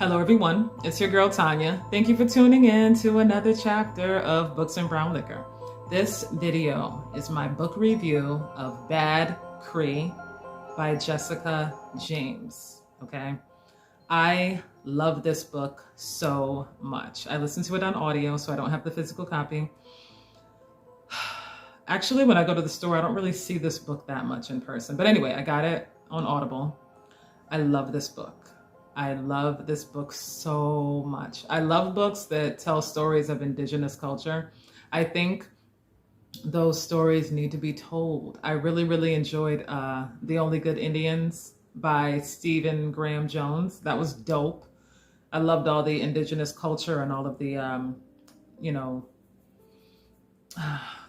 Hello everyone, it's your girl Tanya. Thank you for tuning in to another chapter of Books and Brown Liquor. This video is my book review of Bad Cree by Jessica James, okay? I love this book so much. I listened to it on audio, so I don't have the physical copy. Actually, when I go to the store, I don't really see this book that much in person. But anyway, I got it on Audible. I love this book. I love this book so much. I love books that tell stories of indigenous culture. I think those stories need to be told. I really enjoyed The Only Good Indians by Stephen Graham Jones. That was dope. I loved all the indigenous culture and all of the,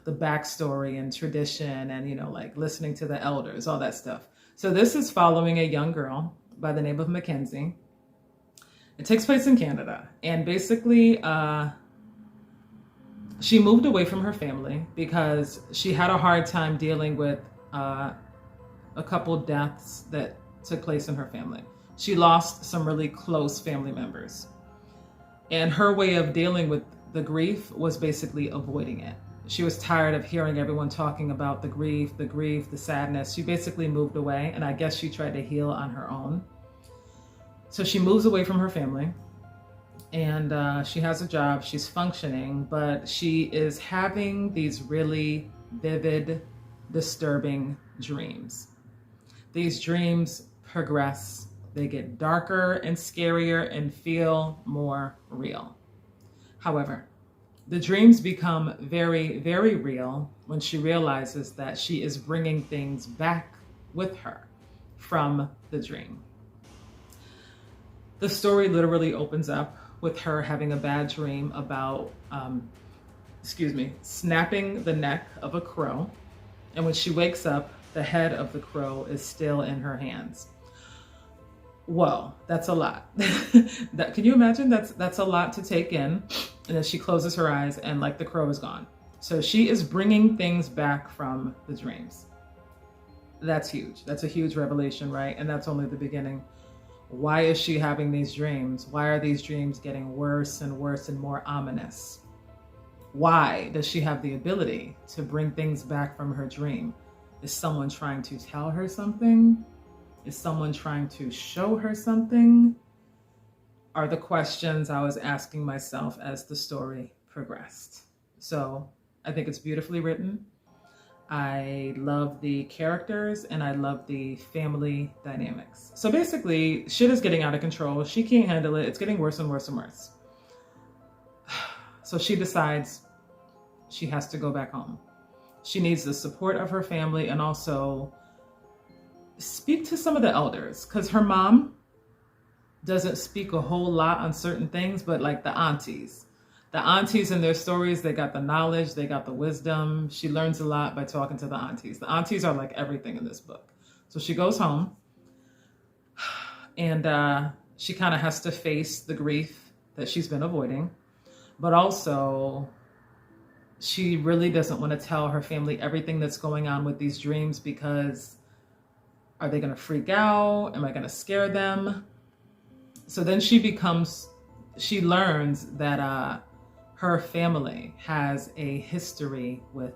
the backstory and tradition and, like listening to the elders, all that stuff. So this is following a young girl by the name of Mackenzie. It takes place in Canada, and basically she moved away from her family because she had a hard time dealing with a couple deaths that took place in her family. She lost some really close family members, and her way of dealing with the grief was basically avoiding it. She was tired of hearing everyone talking about the grief, the sadness. She basically moved away, and I guess she tried to heal on her own. So she moves away from her family, and she has a job, she's functioning, but she is having these really vivid, disturbing dreams. These dreams progress, they get darker and scarier and feel more real. However, the dreams become very real when she realizes that she is bringing things back with her from the dream. The story literally opens up with her having a bad dream about, snapping the neck of a crow. And when she wakes up, the head of the crow is still in her hands. Whoa, that's a lot. Can you imagine? That's a lot to take in. And then she closes her eyes and like the crow is gone. So she is bringing things back from the dreams. That's huge. That's a huge revelation, right? And that's only the beginning. Why is she having these dreams? Why are these dreams getting worse and worse and more ominous? Why does she have the ability to bring things back from her dream? Is someone trying to tell her something? Is someone trying to show her something? Are the questions I was asking myself as the story progressed. So I think it's beautifully written. I love the characters and I love the family dynamics. So basically, shit is getting out of control. She can't handle it. It's getting worse and worse and worse. So she decides she has to go back home. She needs the support of her family and also speak to some of the elders, because her mom doesn't speak a whole lot on certain things, but like the aunties and their stories, they got the knowledge, they got the wisdom. She learns a lot by talking to the aunties. The aunties are like everything in this book. So she goes home and she kind of has to face the grief that she's been avoiding, but also she really doesn't want to tell her family everything that's going on with these dreams, because are they going to freak out? Am I going to scare them? So then she learns that her family has a history with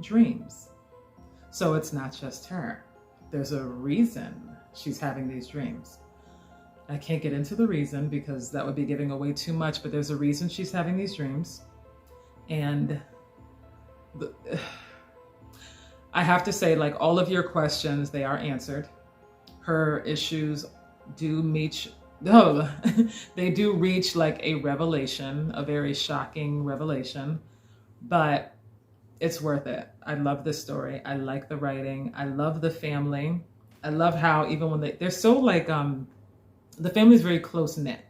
dreams. So it's not just her. There's a reason she's having these dreams. I can't get into the reason because that would be giving away too much, but there's a reason she's having these dreams. And I have to say, like, all of your questions, they are answered. Her issues do meet, they do reach like a revelation, a very shocking revelation, but it's worth it. I love this story. I like the writing. I love the family. I love how even when they're so like, the family's very close knit.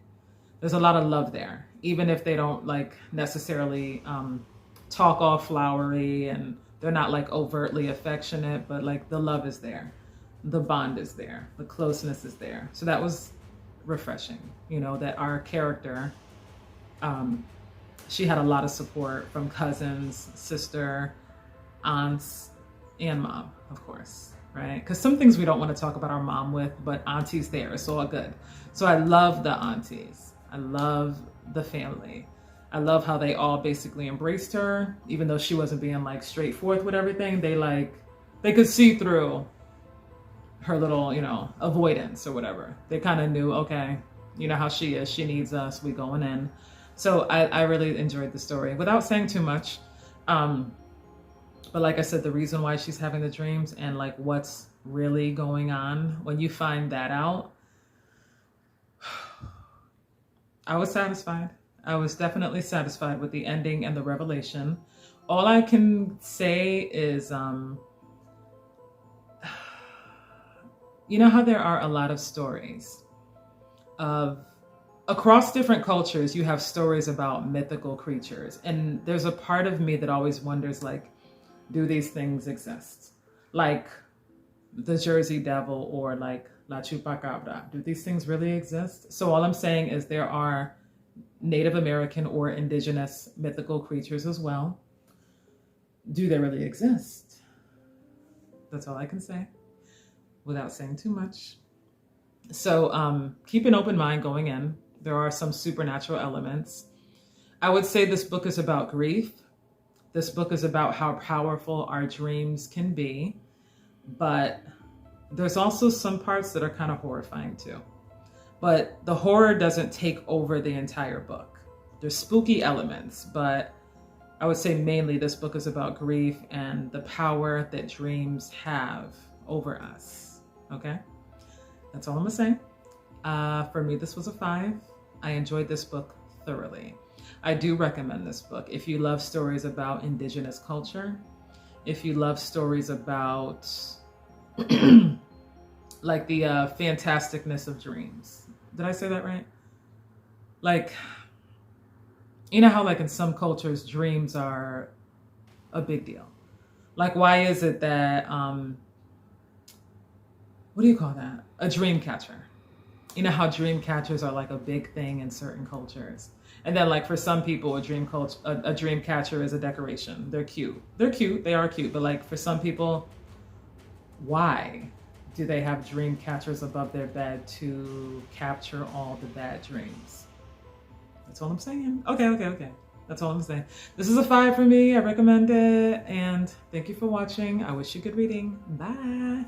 There's a lot of love there, even if they don't like necessarily talk all flowery and they're not like overtly affectionate, but like the love is there. The bond is there. The closeness is there. So that was refreshing, that our character, she had a lot of support from cousins, sister, aunts, and mom, of course, right? Because some things we don't want to talk about our mom with, but auntie's there. It's all good. So I love the aunties. I love the family. I love how they all basically embraced her, even though she wasn't being like straightforward with everything. They could see through her little, avoidance or whatever. They kind of knew, okay, you know how she is. She needs us. We going in. So I really enjoyed the story without saying too much. But like I said, the reason why she's having the dreams and like what's really going on, when you find that out, I was satisfied. I was definitely satisfied with the ending and the revelation. All I can say is, you know how there are a lot of stories of across different cultures, you have stories about mythical creatures. And there's a part of me that always wonders, like, do these things exist? Like the Jersey Devil or like La Chupacabra. Do these things really exist? So all I'm saying is there are Native American or indigenous mythical creatures as well. Do they really exist? That's all I can say without saying too much. So keep an open mind going in. There are some supernatural elements. I would say this book is about grief. This book is about how powerful our dreams can be, but there's also some parts that are kind of horrifying too. But the horror doesn't take over the entire book. There's spooky elements, but I would say mainly this book is about grief and the power that dreams have over us. Okay? That's all I'm gonna say. For me, this was a 5. I enjoyed this book thoroughly. I do recommend this book if you love stories about indigenous culture, if you love stories about like the fantasticness of dreams. Did I say that right? Like, you know how like in some cultures, dreams are a big deal. Like, why is it that, what do you call that? A dream catcher. You know how dream catchers are like a big thing in certain cultures. And then like for some people, a dream catcher is a decoration. They're cute. They are cute. But like for some people, why do they have dream catchers above their bed to capture all the bad dreams? That's all I'm saying. Okay. That's all I'm saying. This is a 5 for me. I recommend it. And thank you for watching. I wish you good reading. Bye.